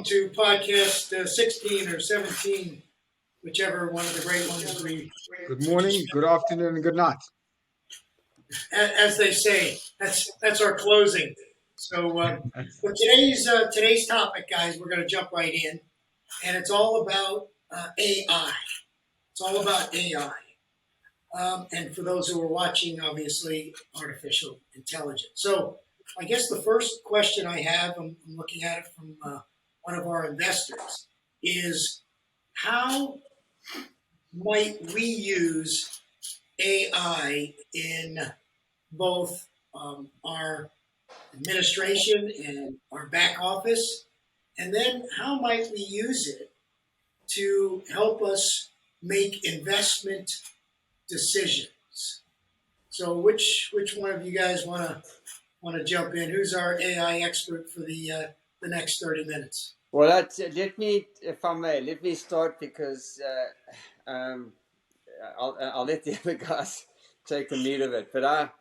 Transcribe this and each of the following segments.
to podcast 16 or 17, whichever one of the great ones we. Good morning, good afternoon, and good night. As they say, that's our closing. So, for today's topic, guys, we're going to jump right in, and it's all about AI. It's all about AI. And for those who are watching, obviously, artificial intelligence. So I guess the first question I have, I'm looking at it from one of our investors, is how might we use AI in both our administration and our back office? And then how might we use it to help us make investment decisions? So which one of you guys want to jump in? Who's our AI expert for the next 30 minutes? Well, let me, if I may, let me start because I'll let the other guys take the meat of it. But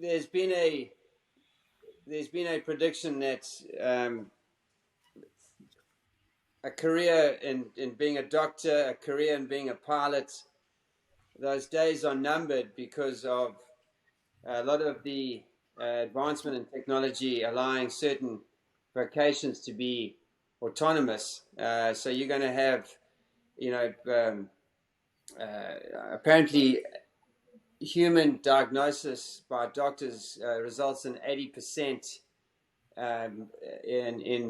there's been a prediction that a career in being a doctor, a career in being a pilot, those days are numbered because of a lot of the advancement in technology allowing certain vocations to be autonomous. So you're going to have, apparently human diagnosis by doctors results in 80% in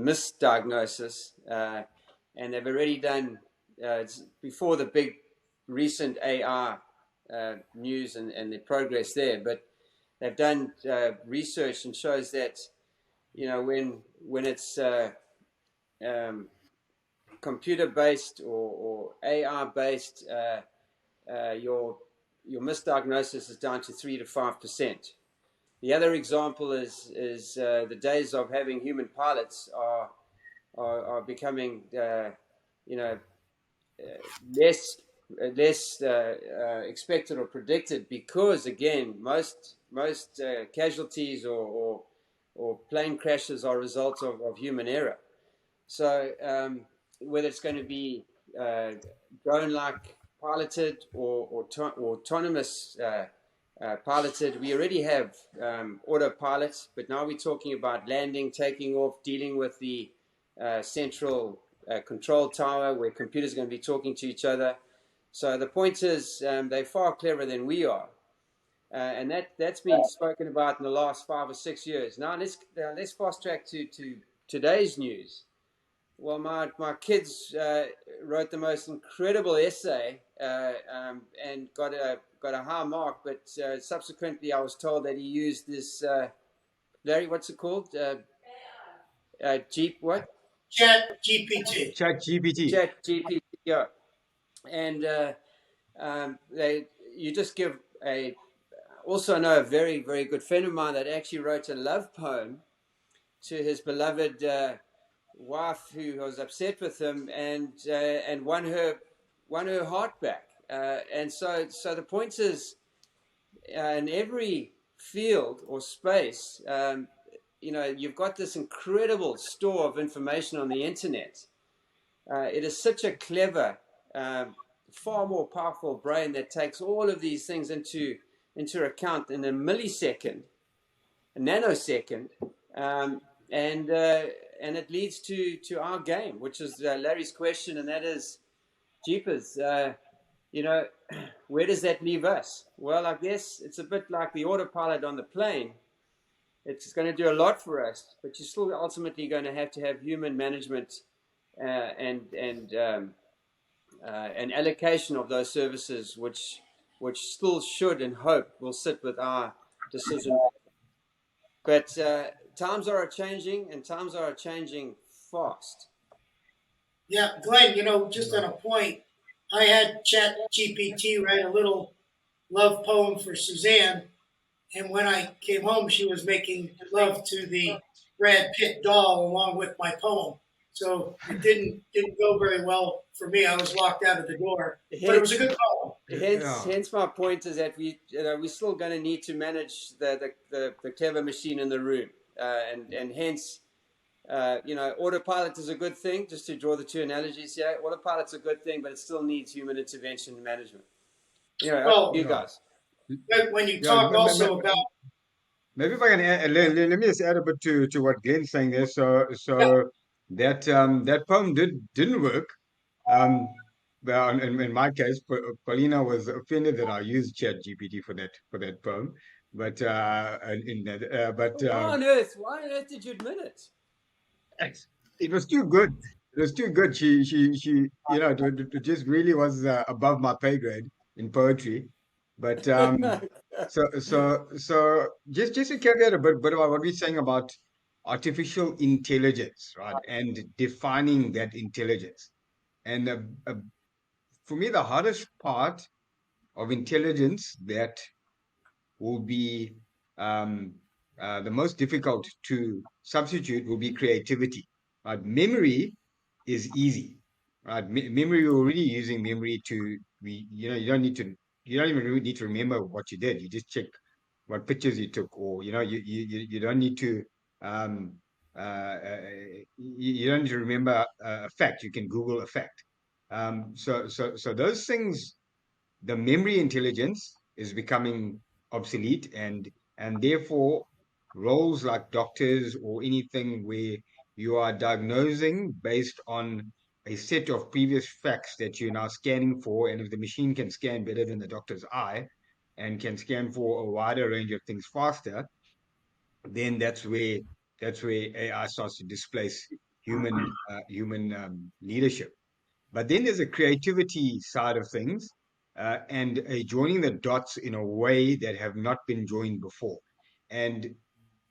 misdiagnosis. And they've already done, before the big recent AI news and the progress there, but they've done research and shows that, when it's computer-based or AI-based, your misdiagnosis is down to 3 to 5%. The other example is the days of having human pilots are becoming less expected or predicted because, again, most casualties or plane crashes are a result of human error. So whether it's going to be drone-like piloted or autonomous piloted, we already have autopilots, but now we're talking about landing, taking off, dealing with the central control tower where computers are going to be talking to each other. So the point is, they're far cleverer than we are, and that's been spoken about in the last 5 or 6 years. Now let's fast track to today's news. Well, my kids wrote the most incredible essay and got a high mark, but subsequently I was told that he used this Larry, what's it called? What? ChatGPT. ChatGPT. Yeah. And you just give also know a very, very good friend of mine that actually wrote a love poem to his beloved wife who was upset with him and won her heart back. And so the point is, in every field or space, you've got this incredible store of information on the internet. It is such a clever, far more powerful brain that takes all of these things into account in a millisecond, a nanosecond, and it leads to our game, which is Larry's question, and that is, jeepers, where does that leave us? Well, I guess it's a bit like the autopilot on the plane. It's going to do a lot for us, but you're still ultimately going to have human management and allocation of those services, which still should and hope will sit with our decision making. But times are changing, and times are changing fast. Yeah, Glenn, just on a point, I had ChatGPT write a little love poem for Suzanne, and when I came home, she was making love to the Brad Pitt doll along with my poem. So it didn't go very well for me. I was locked out of the door, but it was a good poem. Hence my point is that we're still going to need to manage the clever machine in the room, and hence Autopilot is a good thing. Just to draw the two analogies here, autopilot's a good thing, but it still needs human intervention and management. Well, You Yeah. guys. when you Yeah. talk also about Maybe if I can add, let me just add a bit to what Glenn's saying there. So yeah, that poem didn't work. Um, well, in my case, Paulina was offended that I used ChatGPT for that poem, but in that, but Why on earth did you admit it? it was too good. It was too good. She it just really was above my pay grade in poetry. But so just to caveat a bit about what we're saying about artificial intelligence, right? And defining that intelligence. And for me, the hardest part of intelligence that will be um, the most difficult to substitute will be creativity. Right? Memory is easy. Right? Memory, you're already using memory to be, you don't even really need to remember what you did. You just check what pictures you took, or you don't need to um, you don't need to remember a fact. You can Google a fact. So those things, the memory intelligence is becoming obsolete, and therefore roles like doctors or anything where you are diagnosing based on a set of previous facts that you're now scanning for, and if the machine can scan better than the doctor's eye and can scan for a wider range of things faster, then that's where AI starts to displace human leadership. But then there's a creativity side of things, and a joining the dots in a way that have not been joined before. And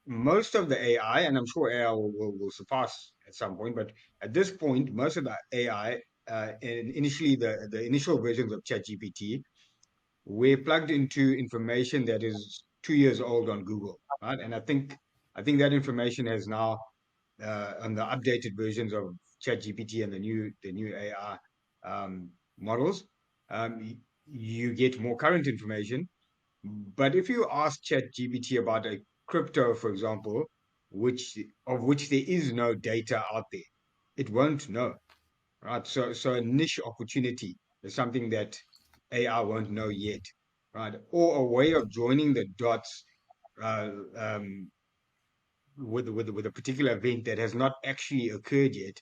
most of the AI, and I'm sure AI will surpass at some point, but at this point, most of the AI, and initially the initial versions of ChatGPT, were plugged into information that is 2 years old on Google, right? And I think that information has now on the updated versions of ChatGPT and the new AI models, you get more current information. But if you ask ChatGPT about a crypto, for example, which there is no data out there, it won't know, right? So a niche opportunity is something that AI won't know yet, right? Or a way of joining the dots uh, um, with a particular event that has not actually occurred yet.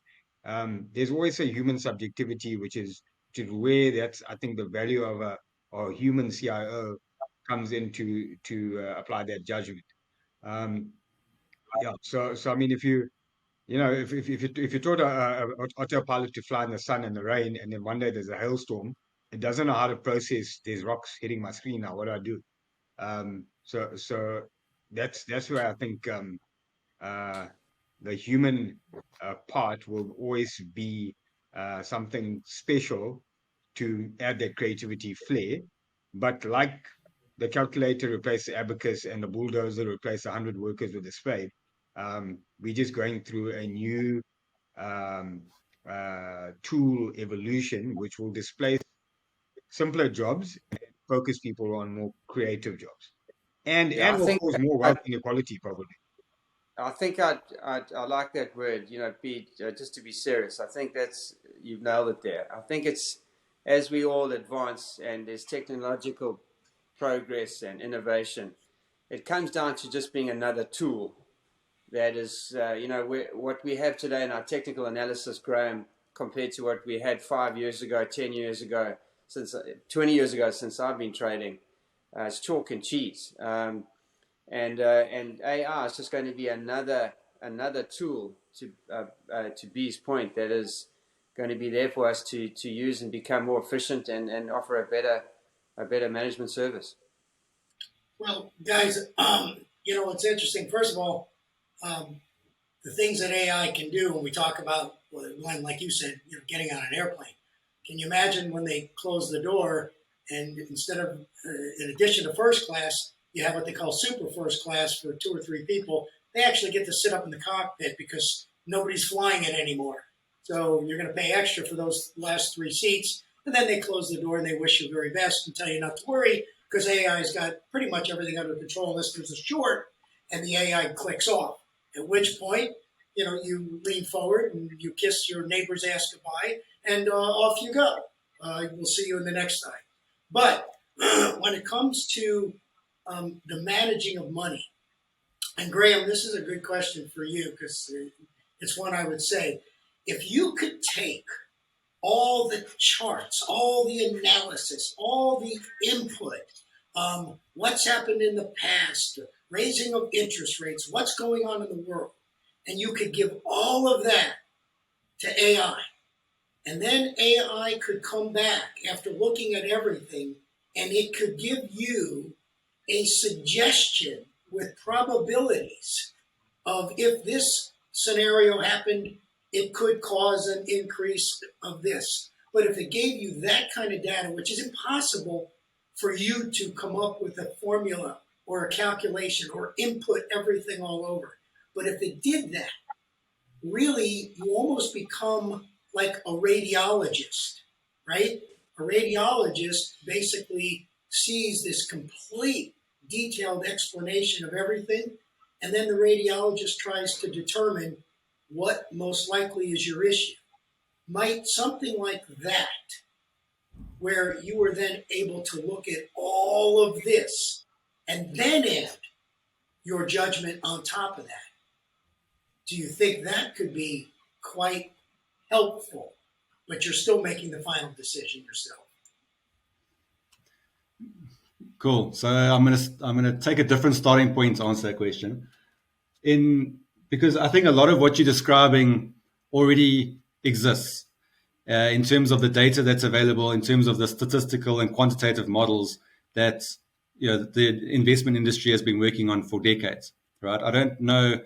There's always a human subjectivity, which is where that's, I think, the value of a human CIO comes in to apply that judgment. Um, yeah. So I mean, if you taught a autopilot to fly in the sun and the rain, and then one day there's a hailstorm, it doesn't know how to process. There's rocks hitting my screen now. What do I do? So that's where I think uh, the human part will always be something special to add that creativity flair. But like the calculator replaced the abacus and the bulldozer replaced 100 workers with a spade, we're just going through a new um, tool evolution, which will displace simpler jobs and focus people on more creative jobs, Yeah, and will cause more I, wealth inequality, probably. I think I like that word. Be just to be serious. I think that's you've nailed it there. I think it's as we all advance and there's technological progress and innovation, it comes down to just being another tool that is, what we have today in our technical analysis, Graham, compared to what we had 5 years ago, 10 years ago, since 20 years ago, since I've been trading, it's chalk and cheese. And AI is just going to be another tool to B's point that is going to be there for us to use and become more efficient and offer a better management service. well, guys, it's interesting. First of all, um, the things that AI can do when we talk about, well, Glenn, like you said, getting on an airplane. Can you imagine when they close the door and instead of, in addition to first class, you have what they call super first class for 2 or 3 people? They actually get to sit up in the cockpit because nobody's flying it anymore. So you're going to pay extra for those last 3 seats. And then they close the door and they wish you the very best and tell you not to worry because AI's got pretty much everything under control unless there's a short and the AI clicks off. At which point, you lean forward and you kiss your neighbor's ass goodbye, and off you go. We'll see you in the next time. But when it comes to the managing of money, and Graham, this is a good question for you because it's one I would say. If you could take all the charts, all the analysis, all the input, what's happened in the past, raising of interest rates, what's going on in the world, and you could give all of that to AI. And then AI could come back after looking at everything and it could give you a suggestion with probabilities of if this scenario happened, it could cause an increase of this. But if it gave you that kind of data, which is impossible for you to come up with a formula or a calculation or input everything all over. But if it did that, really, you almost become like a radiologist, right? A radiologist basically sees this complete detailed explanation of everything, and then the radiologist tries to determine what most likely is your issue. Might something like that, where you were then able to look at all of this and then add your judgment on top of that, do you think that could be quite helpful, but you're still making the final decision yourself? Cool. So I'm gonna take a different starting point to answer that question. Because I think a lot of what you're describing already exists in terms of the data that's available, in terms of the statistical and quantitative models that the investment industry has been working on for decades. Right? I don't know.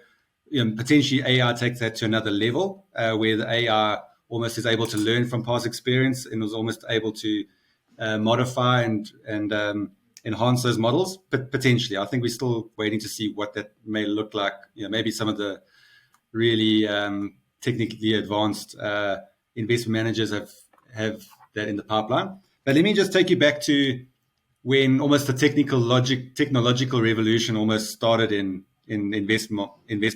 Potentially AI takes that to another level where the AI almost is able to learn from past experience and was almost able to modify and enhance those models. But potentially, I think we're still waiting to see what that may look like. Maybe some of the really technically advanced investment managers have that in the pipeline. But let me just take you back to when almost the technological revolution almost started in investment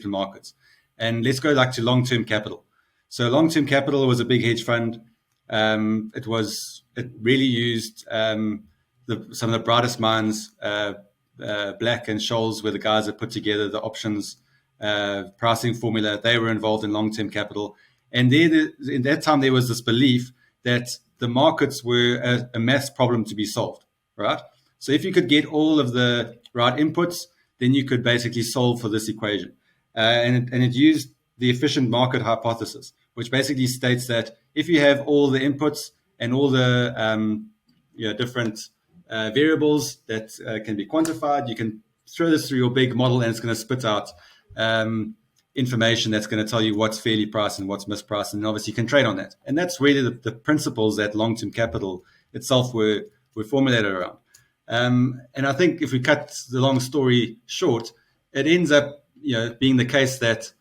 markets. And let's go like to long-term capital. So long-term capital was a big hedge fund. It really used some of the brightest minds. Black and Scholes were the guys that put together the options pricing formula. They were involved in long-term capital. And in that time, there was this belief that the markets were a math problem to be solved, right? So if you could get all of the right inputs, then you could basically solve for this equation. And it used the efficient market hypothesis, which basically states that if you have all the inputs and all the different variables that can be quantified, you can throw this through your big model and it's going to spit out information that's going to tell you what's fairly priced and what's mispriced. And obviously you can trade on that. And that's really the principles that long-term capital itself were formulated around. And I think if we cut the long story short, it ends up being the case that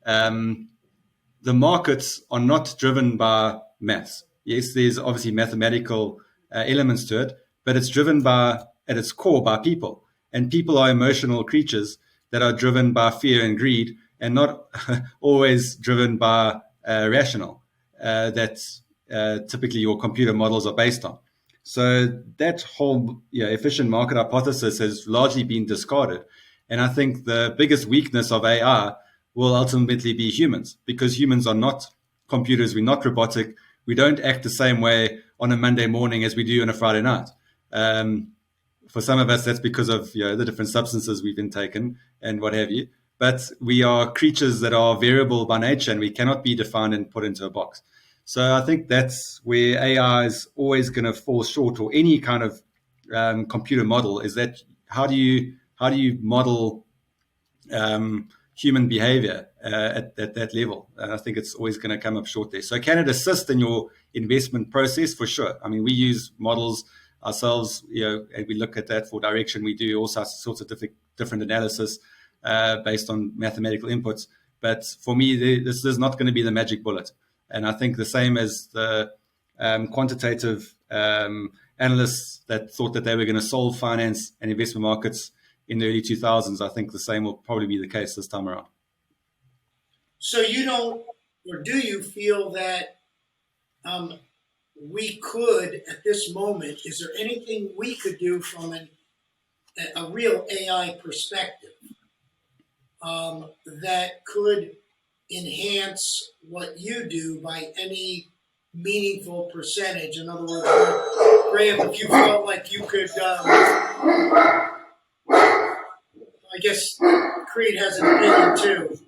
the markets are not driven by maths. Yes, there's obviously mathematical elements to it, but it's driven at its core by people. And people are emotional creatures that are driven by fear and greed and not always driven by rational that typically your computer models are based on. So that whole efficient market hypothesis has largely been discarded. And I think the biggest weakness of AI will ultimately be humans, because humans are not computers. We're not robotic. We don't act the same way on a Monday morning as we do on a Friday night. For some of us, that's because of the different substances we've been taken and what have you. But we are creatures that are variable by nature, and we cannot be defined and put into a box. So I think that's where AI is always going to fall short, or any kind of computer model, is that how do you model human behavior at that level? And I think it's always going to come up short there. So can it assist in your investment process? For sure. I mean, we use models ourselves, and we look at that for direction. We do all sorts of different analysis based on mathematical inputs. But for me, this is not going to be the magic bullet. And I think the same as the quantitative analysts that thought that they were going to solve finance and investment markets in the early 2000s, I think the same will probably be the case this time around. So you don't, or do you feel that um, we could, at this moment, is there anything we could do from a real AI perspective that could enhance what you do by any meaningful percentage? In other words, Graham, if you felt like you could, I guess Creed has an opinion too.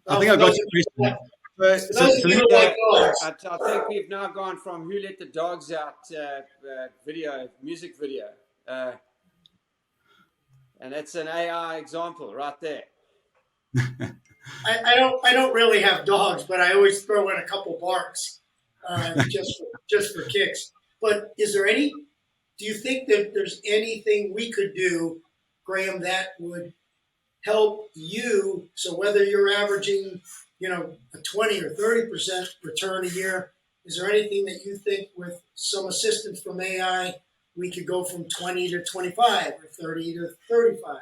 I Well, think for I got those of your you, question. So, for so, those of so you let me, who like dogs, I think we've now gone from "Who Let the Dogs Out" music video, uh, and that's an AI example right there. I don't really have dogs, but I always throw in a couple barks just for kicks. But is there any? Do you think that there's anything we could do, Graham, that would help you? So whether you're averaging, a 20 or 30% return a year, is there anything that you think with some assistance from AI we could go from 20 to 25 or 30 to 35?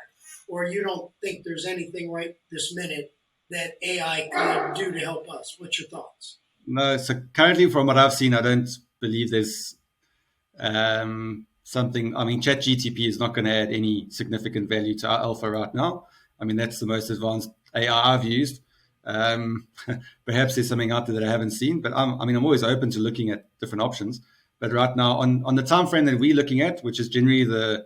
Or you don't think there's anything right this minute that AI could do to help us? What's your thoughts? no, so currently, from what I've seen, I don't believe there's something. I mean, ChatGPT is not going to add any significant value to our alpha right now. I mean, that's the most advanced AI I've used. Perhaps there's something out there that I haven't seen, but I'm always open to looking at different options. But right now, on the time frame that we're looking at, which is generally the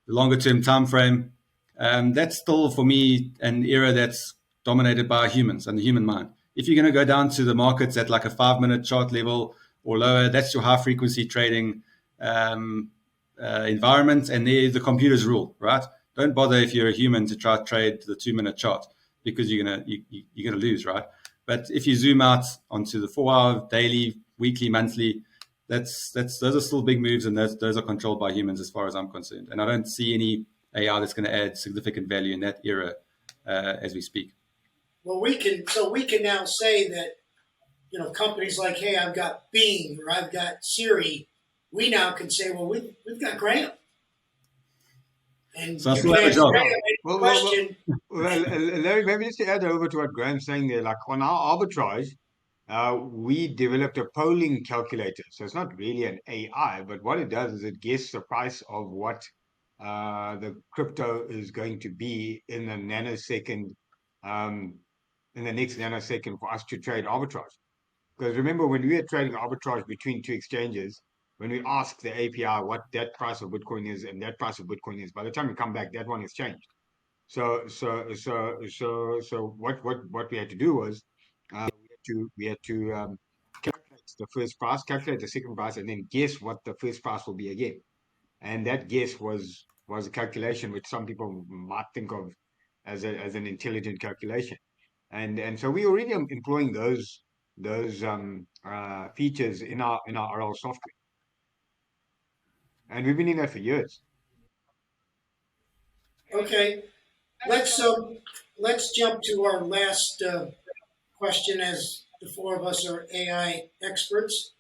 longer term time frame, that's still for me an era that's dominated by humans and the human mind. If you're going to go down to the markets at like a 5 minute chart level or lower, that's your high frequency trading um, environment, and there the computers rule, right? Don't bother if you're a human to try to trade the 2 minute chart because you're gonna lose, right? But if you zoom out onto the 4 hour, daily, weekly, monthly, that's those are still big moves, and those are controlled by humans as far as I'm concerned. And I don't see any AI that's going to add significant value in that era as we speak. Well, we can now say that companies like, hey, I've got Bing or I've got Siri. We now can say, well, we've got Graham, and So I you still can have a ask job. Graham any Well, well, well, question. Larry, maybe just to add over to what Graham's saying there, like on our arbitrage, we developed a polling calculator. So it's not really an AI, but what it does is it guesses the price of what the crypto is going to be in a nanosecond, um, in the next nanosecond for us to trade arbitrage. Because remember, when we are trading arbitrage between two exchanges, when we ask the API what that price of Bitcoin is and that price of Bitcoin is, by the time we come back, that one has changed. So what we had to do was we had to calculate the first price, calculate the second price, and then guess what the first price will be again. And that guess was a calculation which some people might think of as an intelligent calculation. And so we already employing those features in our RL software, and we've been in that for years. Okay, let's um, let's jump to our last question, as the four of us are AI experts,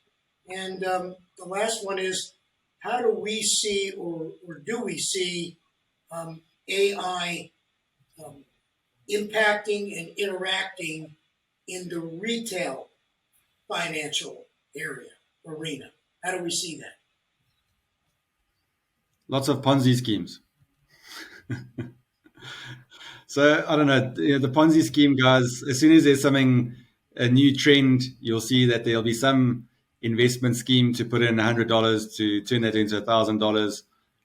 and the last one is, how do we see, or do we see AI um, impacting and interacting in the retail financial area arena? How do we see that? Lots of Ponzi schemes. So I don't know, the Ponzi scheme guys. As soon as there's something, a new trend, you'll see that there'll be some investment scheme to put in $100 to turn that into $1,000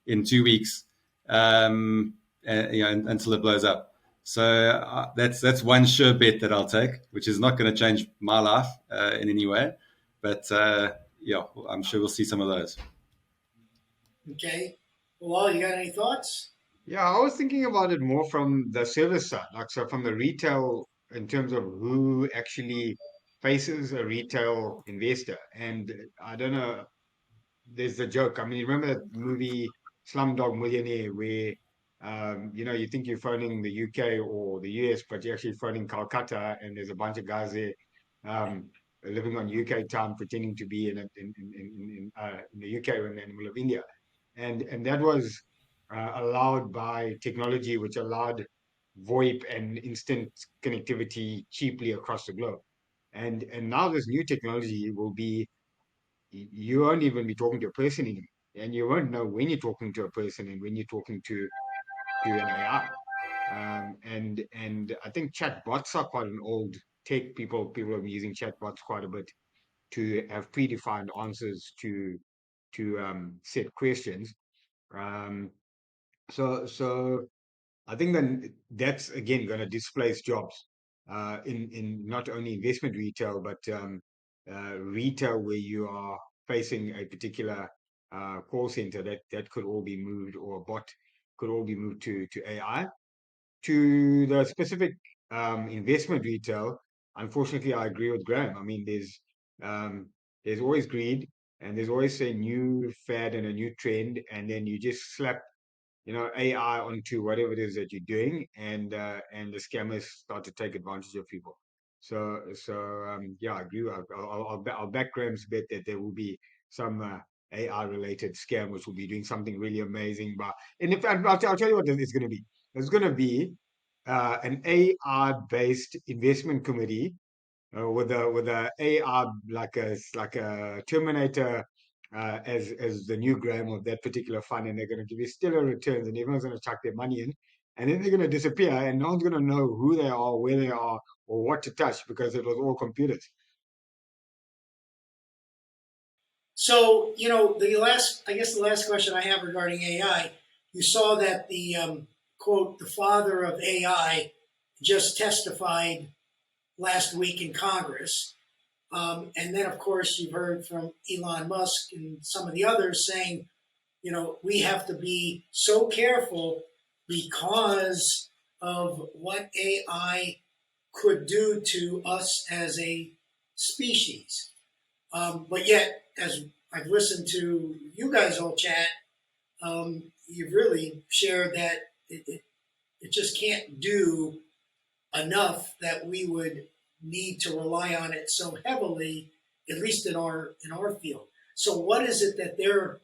in 2 weeks, until it blows up. So that's one sure bet that I'll take, which is not going to change my life in any way, but yeah, I'm sure we'll see some of those. Okay. Well, you got any thoughts? Yeah, I was thinking about it more from the service side, like so from the retail in terms of who actually faces a retail investor. And I don't know, there's the joke. I mean, you remember that movie Slumdog Millionaire where you think you're phoning the UK or the US, but you're actually phoning Calcutta, and there's a bunch of guys there um, living on UK time, pretending to be in the UK or in the middle of India, and that was allowed by technology, which allowed VoIP and instant connectivity cheaply across the globe. And now this new technology will be, you won't even be talking to a person anymore, and you won't know when you're talking to a person and when you're talking to an AI. And I think chatbots are quite an old tech. People have been using chatbots quite a bit to have predefined answers to set questions. Um, so I think then that's again going to displace jobs in not only investment retail, but retail where you are facing a particular call center that could all be moved, or a bot could all be moved to AI. To the specific investment retail, unfortunately, I agree with Graham. I mean, there's always greed, and there's always a new fad and a new trend, and then you just slap AI onto whatever it is that you're doing, and the scammers start to take advantage of people. So yeah, I agree. I'll back Graham's bet that there will be some AI related scam which will be doing something really amazing. But and in fact, I'll tell you what it's going to be. There's going to be an AI based investment committee with a AI like a Terminator as the new Graham of that particular fund, and they're going to give you stellar returns, and everyone's going to chuck their money in, and then they're going to disappear, and no one's going to know who they are, where they are, or what to touch because it was all computers. So, I guess the last question I have regarding AI, you saw that the quote, the father of AI just testified last week in Congress. And then, of course, you've heard from Elon Musk and some of the others saying, we have to be so careful because of what AI could do to us as a species. But yet, as I've listened to you guys all chat, you've really shared that it just can't do enough that we would need to rely on it so heavily, at least in our field. So what is it that they're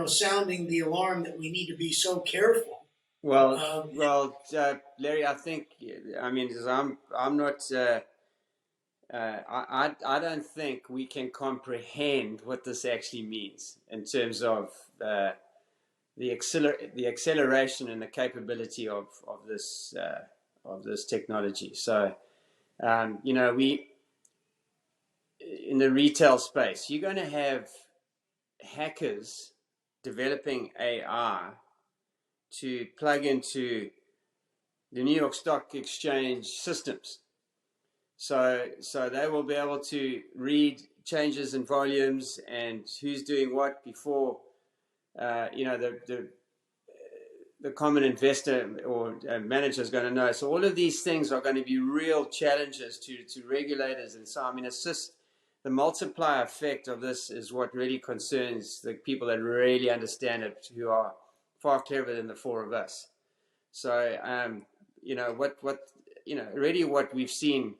sounding the alarm that we need to be so careful? Larry, I think, I mean, 'cause I'm not. I don't think we can comprehend what this actually means in terms of the acceleration and the capability of this technology. So, we in the retail space, you're going to have hackers developing AI to plug into the New York Stock Exchange systems. So they will be able to read changes in volumes and who's doing what before, the common investor or manager is going to know. So all of these things are going to be real challenges to regulators. And so, I mean, it's just the multiplier effect of this is what really concerns the people that really understand it, who are far cleverer than the four of us. So, really what we've seen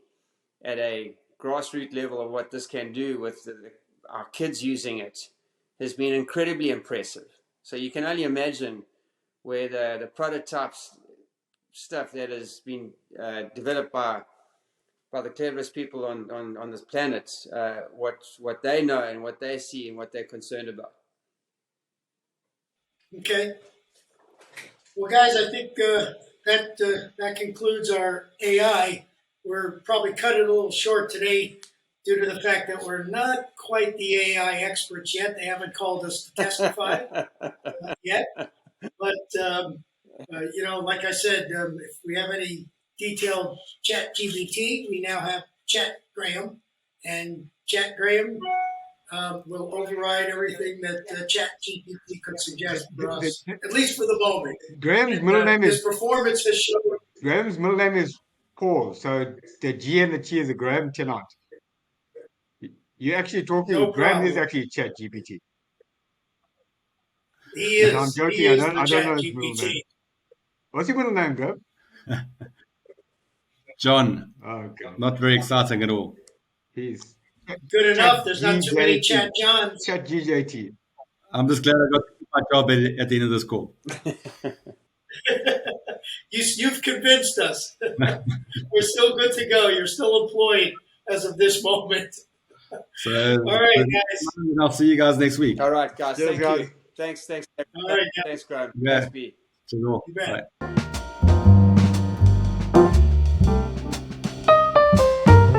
at a grassroots level of what this can do with our kids using it has been incredibly impressive. So you can only imagine where the prototypes stuff that has been developed by the cleverest people on this planet, what they know and what they see and what they're concerned about. Okay. Well, guys, I think that concludes our AI. We're probably cut it a little short today due to the fact that we're not quite the AI experts yet. They haven't called us to testify yet. But, like I said, if we have any detailed ChatGPT, we now have Chat Graham. And Chat Graham will override everything that ChatGPT could suggest for us, at least for the moment. Graham's middle name His is performance has shown. Graham's middle name is Paul, so the G and the T is a Graham cannot. You're actually talking. No Graham is problem. actually ChatGPT. He No, I'm is. He joking. is I the don't know Chat his middle name. GPT. What's your middle name, Graham? John, Okay. not very exciting at all. He's Good Chat enough. There's not too many GJT. Chat Johns. Chat GJT. I'm just glad I got to keep my job at the end of this call. You've convinced us. We're still good to go. You're still employed as of this moment. So, All right, guys. I'll see you guys next week. All right, guys. Cheers, Thank guys. you. Thanks. All right, guys. Thanks, Graham. Yeah. Thanks, B. So, You bet. bye.